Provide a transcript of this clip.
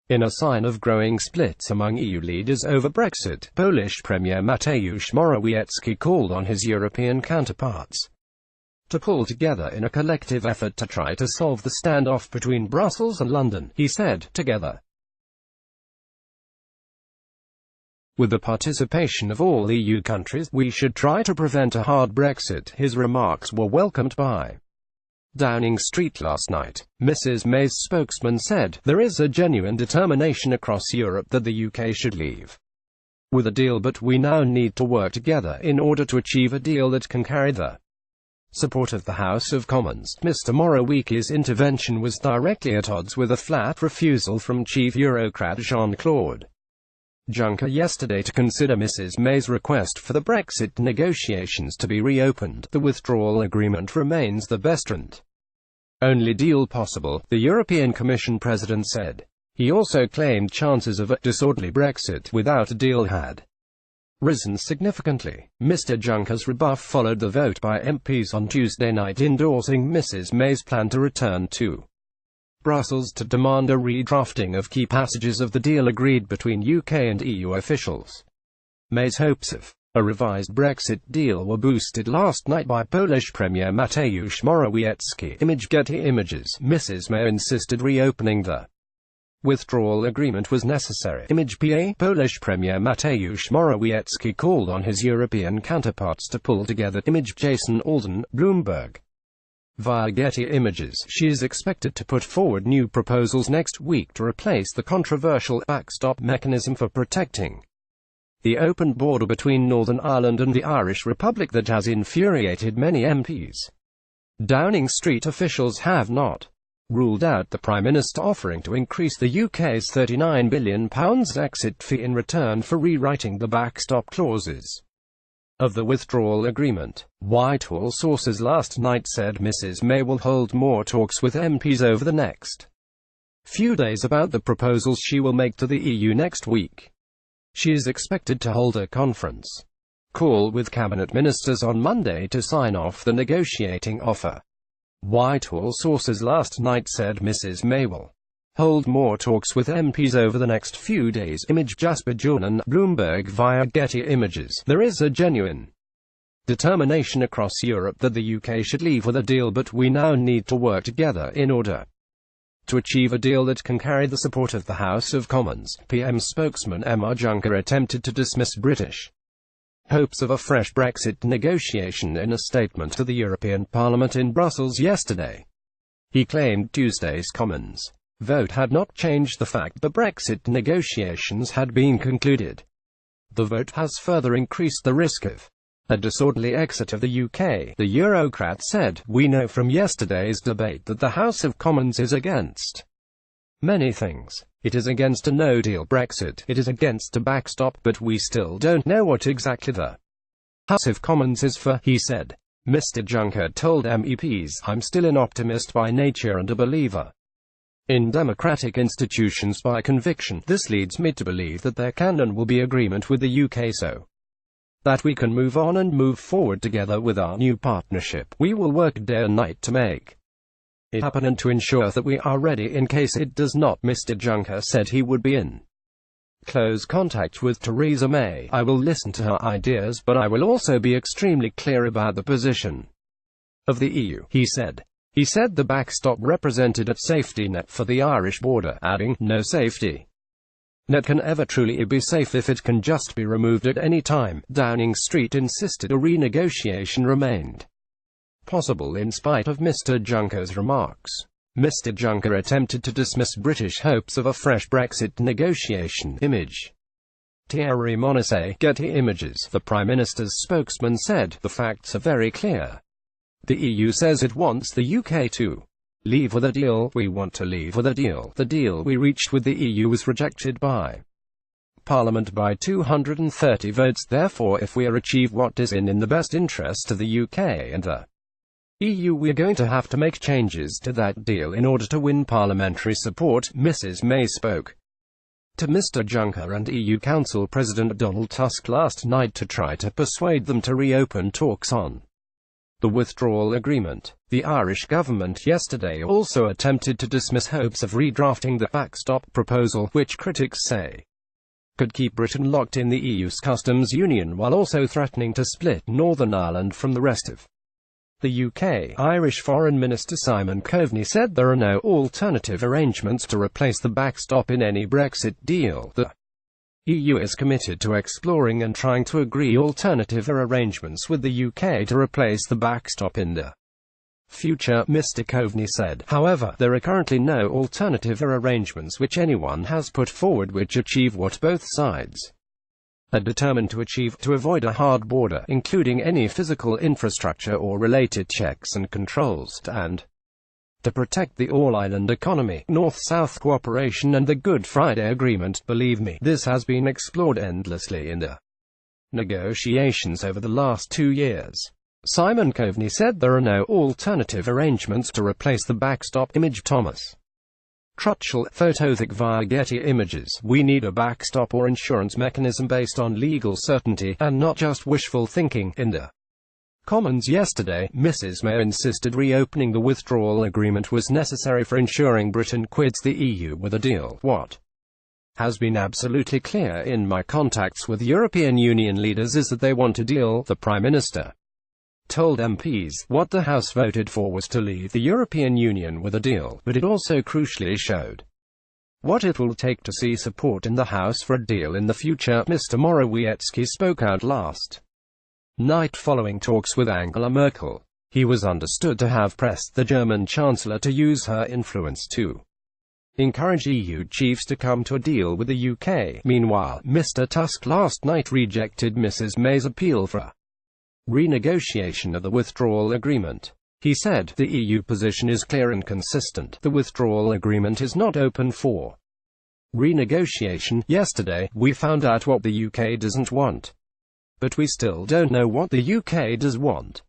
In a sign of growing splits among EU leaders over Brexit, Polish Premier Mateusz Morawiecki called on his European counterparts to pull together in a collective effort to try to solve the standoff between Brussels and London. He said, "Together, with the participation of all EU countries, we should try to prevent a hard Brexit." His remarks were welcomed by Downing Street last night. Mrs May's spokesman said, "There is a genuine determination across Europe that the UK should leave with a deal, but we now need to work together in order to achieve a deal that can carry the support of the House of Commons." Mr Morawieki's intervention was directly at odds with a flat refusal from chief Eurocrat Jean-Claude Juncker yesterday to consider Mrs May's request for the Brexit negotiations to be reopened. The withdrawal agreement remains the best and only deal possible, the European Commission president said. He also claimed chances of a disorderly Brexit without a deal had risen significantly. Mr Juncker's rebuff followed the vote by MPs on Tuesday night endorsing Mrs May's plan to return to Brussels to demand a redrafting of key passages of the deal agreed between UK and EU officials. May's hopes of a revised Brexit deal were boosted last night by Polish Premier Mateusz Morawiecki. Getty Images. Mrs May insisted reopening the withdrawal agreement was necessary. PA. Polish Premier Mateusz Morawiecki called on his European counterparts to pull together. Jason Alden, Bloomberg. Via Getty Images, she is expected to put forward new proposals next week to replace the controversial backstop mechanism for protecting the open border between Northern Ireland and the Irish Republic that has infuriated many MPs. Downing Street officials have not ruled out the Prime Minister offering to increase the UK's £39 billion exit fee in return for rewriting the backstop clauses of the withdrawal agreement. Whitehall sources last night said Mrs May will hold more talks with MPs over the next few days about the proposals she will make to the EU next week. She is expected to hold a conference call with cabinet ministers on Monday to sign off the negotiating offer. Whitehall sources last night said Mrs May will hold more talks with MPs over the next few days. Jasper Jordan, Bloomberg via Getty Images. There is a genuine determination across Europe that the UK should leave with a deal, but we now need to work together in order to achieve a deal that can carry the support of the House of Commons. PM spokesman Emma Juncker attempted to dismiss British hopes of a fresh Brexit negotiation in a statement to the European Parliament in Brussels yesterday. He claimed Tuesday's Commons vote had not changed the fact the Brexit negotiations had been concluded. The vote has further increased the risk of a disorderly exit of the UK, the Eurocrat said. We know from yesterday's debate that the House of Commons is against many things. It is against a no-deal Brexit, it is against a backstop, but we still don't know what exactly the House of Commons is for, he said. Mr Juncker told MEPs, "I'm still an optimist by nature and a believer in democratic institutions by conviction. This leads me to believe that there can and will be agreement with the UK so that we can move on and move forward together with our new partnership. We will work day and night to make it happen and to ensure that we are ready in case it does not." Mr Juncker said he would be in close contact with Theresa May. "I will listen to her ideas, but I will also be extremely clear about the position of the EU," he said. He said the backstop represented a safety net for the Irish border, adding, "No safety net can ever truly be safe if it can just be removed at any time." Downing Street insisted a renegotiation remained possible in spite of Mr Juncker's remarks. Mr Juncker attempted to dismiss British hopes of a fresh Brexit negotiation. Thierry Monisset, Getty Images. The Prime Minister's spokesman said, "The facts are very clear. The EU says it wants the UK to leave with a deal. We want to leave with a deal. The deal we reached with the EU was rejected by Parliament by 230 votes. Therefore, if we achieve what is in the best interest of the UK and the EU, we are going to have to make changes to that deal in order to win parliamentary support." Mrs May spoke to Mr Juncker and EU Council President Donald Tusk last night to try to persuade them to reopen talks on The withdrawal agreement. The Irish government yesterday also attempted to dismiss hopes of redrafting the backstop proposal, which critics say could keep Britain locked in the EU's customs union while also threatening to split Northern Ireland from the rest of the UK. Irish Foreign Minister Simon Coveney said there are no alternative arrangements to replace the backstop in any Brexit deal. The EU is committed to exploring and trying to agree alternative arrangements with the UK to replace the backstop in the future, Mr. Coveney said. However, there are currently no alternative arrangements which anyone has put forward which achieve what both sides are determined to achieve, to avoid a hard border, including any physical infrastructure or related checks and controls, and to protect the all-island economy, North-South cooperation and the Good Friday Agreement. Believe me, this has been explored endlessly in the negotiations over the last 2 years. Simon Coveney said there are no alternative arrangements to replace the backstop. Image Thomas Crutchell, photothic via Getty Images. We need a backstop or insurance mechanism based on legal certainty, and not just wishful thinking. In the Commons yesterday, Mrs May insisted reopening the withdrawal agreement was necessary for ensuring Britain quits the EU with a deal. What has been absolutely clear in my contacts with European Union leaders is that they want a deal, the Prime Minister told MPs. What the House voted for was to leave the European Union with a deal, but it also crucially showed what it will take to see support in the House for a deal in the future. Mr Morawiecki spoke out last night following talks with Angela Merkel. He was understood to have pressed the German Chancellor to use her influence to encourage EU chiefs to come to a deal with the UK. Meanwhile, Mr Tusk last night rejected Mrs May's appeal for a renegotiation of the withdrawal agreement. He said, the EU position is clear and consistent. The withdrawal agreement is not open for renegotiation. Yesterday, we found out what the UK doesn't want. But we still don't know what the UK does want.